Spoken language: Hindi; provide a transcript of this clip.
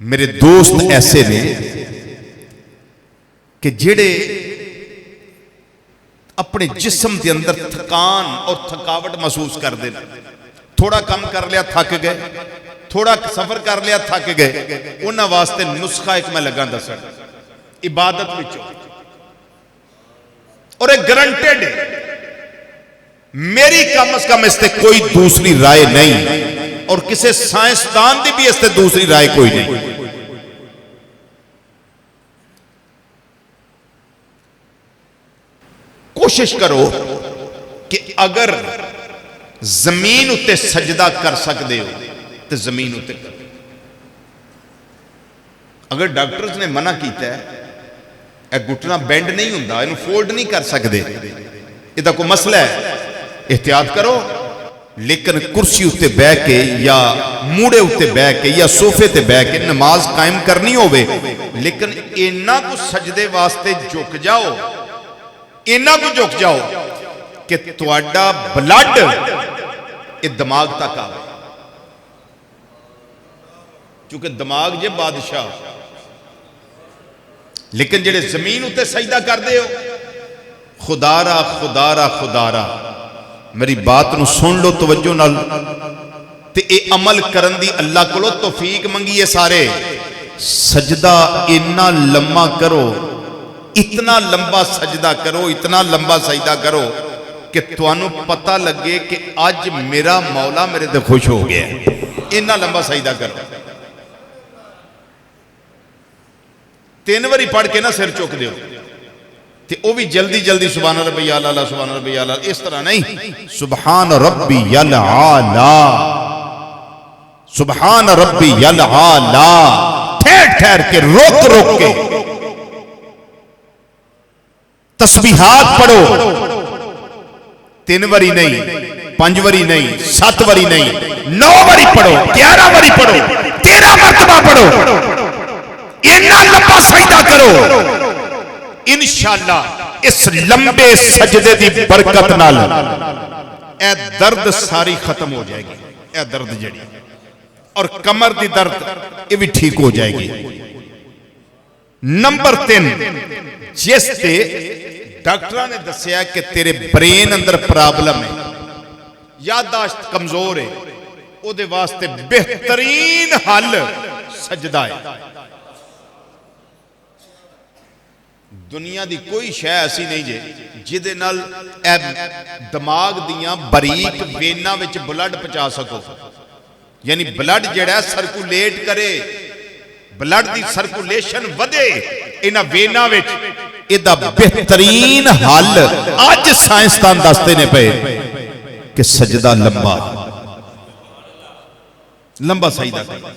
मेरे दोस्त ऐसे ने कि जेड़े अपने जिस्म के अंदर थकान और थकावट महसूस करते हैं। थोड़ा कम कर लिया थक गए, थोड़ा सफर कर लिया थक गए। उन्होंने वास्ते नुस्खा एक मैं लगा दसन इबादत विचों, और एक गारंटेड है, मेरी कम से कम इससे कोई दूसरी राय नहीं और किसी साइंसदान की भी इससे दूसरी राय कोई नहीं। कोशिश करो कि अगर जमीन उत्ते सजदा कर सकते हो तो जमीन उत्ते करो। अगर डॉक्टर्स ने मना किया है घुटना बेंड नहीं होंदा, इन्हू फोल्ड नहीं कर सकते, इसका कोई मसला है, एहतियात करो। लेकिन कुर्सी उत्ते बह के या मूड़े उत्ते बह के या सोफे ते बह के नमाज कायम करनी होवे, लेकिन इन्ना को सजदे वास्ते झुक जाओ, इन्ना को झुक जाओ कि तुहाडा ब्लड ये दिमाग तक आवे। क्योंकि दिमाग जे बादशाह, लेकिन जेड़े जमीन उत्ते सजदा करते हो, खुदारा खुदारा खुदारा, मेरी बात नू सुन लो तवज्जो नाल ते ए अमल करन दी अल्लाह कोलों तौफीक मंगीए। सारे सजदा इन्ना लम्मा करो, इतना लंबा सजदा करो, इतना लंबा सजदा करो कि तुहानू पता लगे कि आज मेरा मौला मेरे ते खुश हो गया। इन्ना लंबा सजदा करो। 3 बारी पढ़ के ना सिर चुक दो, ते वो भी जल्दी जल्दी सुभान रब्बी आला सुभान रब्बी आला, इस तरह नहीं, सुभान रब्बी आला सुभान रब्बी आला, ठहर ठहर के रोक रोक के तस्बीहात पढ़ो। 3 बारी नहीं, 5 बारी नहीं, 7 बारी नहीं, 9 बारी पढ़ो, 11 बारी पढ़ो, 13 मरतबा पढ़ो, इन्ना लंबा सजदा करो। इंशाअल्लाह इस लंबे सजदे की बरकत नाल ए दर्द सारी खत्म हो जाएगी। ए दर्द जड़ी और कमर की दर्द ये भी ठीक हो जाएगी। नंबर 3, जिस ते डॉक्टर ने दसिया कि तेरे ब्रेन अंदर प्रॉब्लम है, याददाश्त कमजोर है, उहदे वास्ते बेहतरीन हल सजदा है। दुनिया की कोई शय ऐसी नहीं जे जिदे नाल दिमाग दियां बारीक वेना विच ब्लड पहुंचा सको, यानी ब्लड जिहड़ा सर्कुलेट करे, ब्लड की सर्कुलेशन वधे इन्हां वेना विच। इहदा बेहतरीन हल अज साइंसदान दसदे ने पे कि सजदा लंबा लंबा सजदा करो।